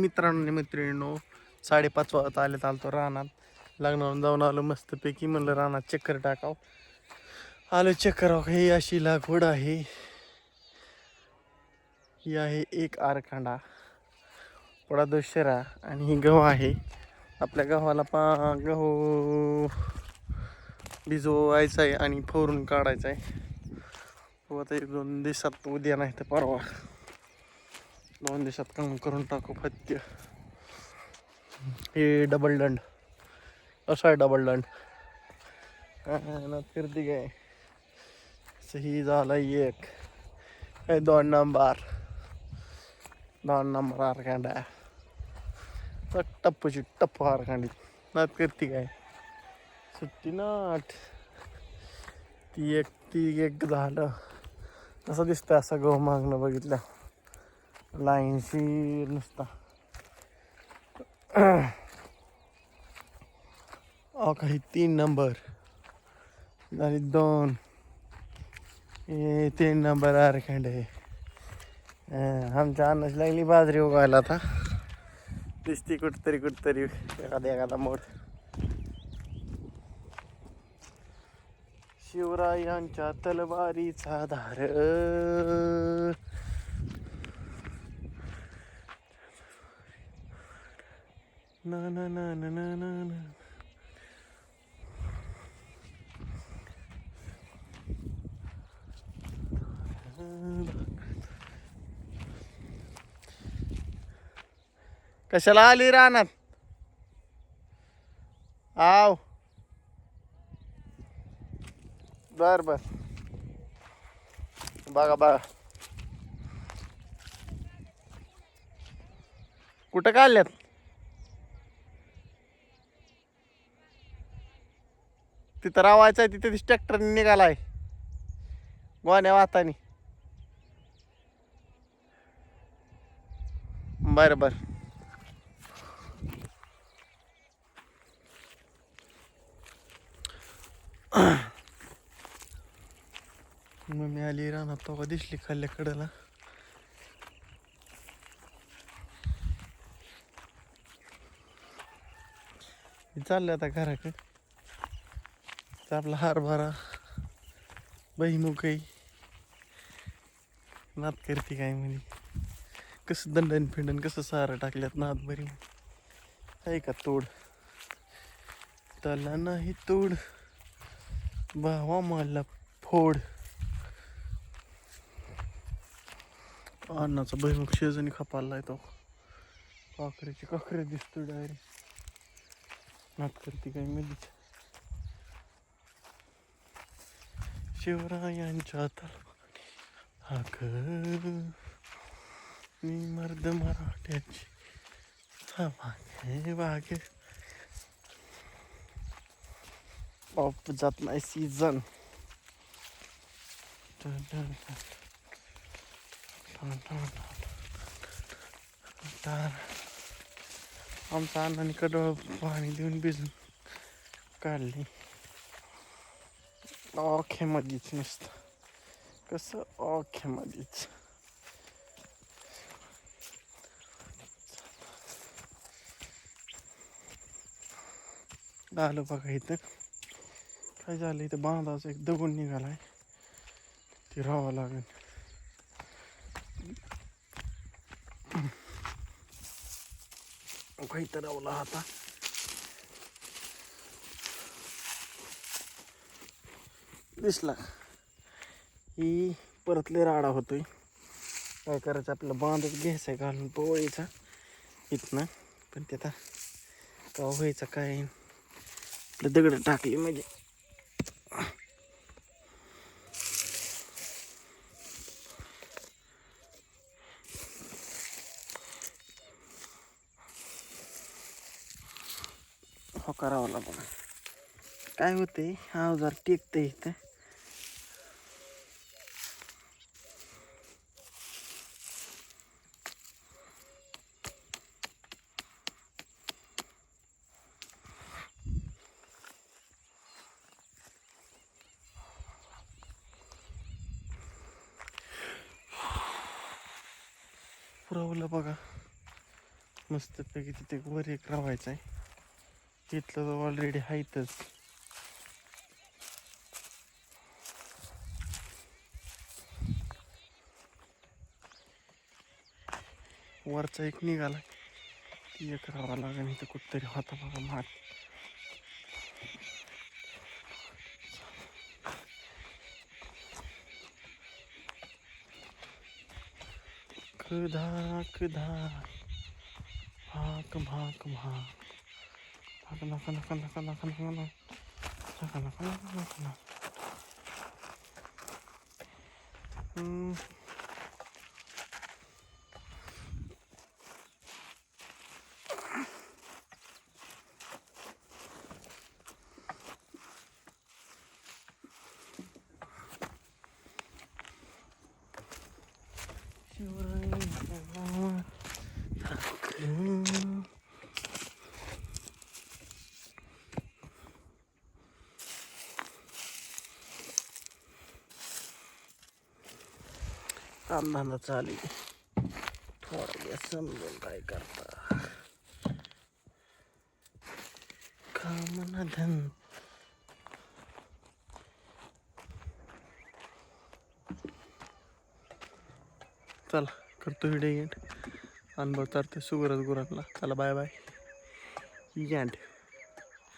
मित्रांनो मैत्रिणींनो 5:30 वाजता आलतो रानात. लग्नावरून जाऊन आलो मस्तपैकी. म्हणलं रानात चक्कर टाकाव. आलो चक्कर. ही अशी लागवड आहे. ही आहे एक आरखांडा थोडा दुसरा आणि ही गहू आहे. आपल्या गव्हाला गहू भिजवायचा आहे आणि फोडून काढायचा आहे. हो आता 1-2 दिवसात, उद्या नाही तर परवा 2 दिवसात काम करून टाकू फत्य. हे डबल दंड असं आहे. डबल दंड फिरती काय सही झाला एक. हे 2 नंबर आरखांडा टप्पूची टप्पू आरखांडी नात करते काय सुट्टी नाट. ती एक झालं असं दिसतं. असं गहू मागणं बघितलं लाईनशी नुसता. काही 3 नंबर झाली 2. हे 3 नंबर आरखांडे. आमच्या अन्नाची लागली बाजरी उगायला आता. दिसती कुठतरी एखादा मोड. शिवरायांच्या तलवारीचा धार ना ना ना ना ना ना. कशाला आली रानात? आव बर बघा कुठं काढल्यात? तिथं रावायचं आहे. तिथे ट्रॅक्टरने निघालाय गोण्या वाहतानी. बर मम्मी आली रानात तो दिसली खाल्ल्या कडेला. चाललं आता घराकडे. आपला हरभरा बहिमुखई नात करते काय म्हणे. कसं दंडन फिंडन कसं सारं टाकल्यात नात बरी आहे का. तोड त्याला नाही तोड भावा मला फोड. अन्नाचा बहिमुख शेजणी खपालाय तो. काकरे दिसतो डायरेक्ट. नात करते काय मधीच. शिवरायांच्या हाक मी मर्द मराठ्याची वाघ. पाऊस जात नाही सीझन. आमच्या अण्णाने कडळ पाणी देऊन भिजून काढली. ओखे मधीच नुसतं कसं ओखे मधीच. आलं बघा इथं काय झालं. इथं बांधाचं एक दगड निघालाय. ते राहावं लागेल. इथं रावला आता. दिसला ही परतले राडा होतोय. काय करायचं आपल्याला बांधच घ्यायचा घालून पोळीचा इथनं. पण ते आता का व्हायचं काय आपलं दगड टाकली म्हणजे. हो करावं लागलं. काय होते अवजार टेकते इथं. पुरवलं बघा. मस्तपैकी तिथे वर एक राहायचं आहे. इथलं तर ऑलरेडी आहेतच. वरचा एक निघाला ती एक राहावा लागेल. इथं कुठतरी होता बघा माल. कधा कधा भाक भाक भाक नका नका नका नका नका नका नका नका नका नका. कामधंदा चालू आहे. थोडा वेळ समजून काय करता. काम ना धन. चला करतो व्हिडिओ एंड. अनुभव तर ते सुगरच गुरांना. चला बाय बाय. एंड.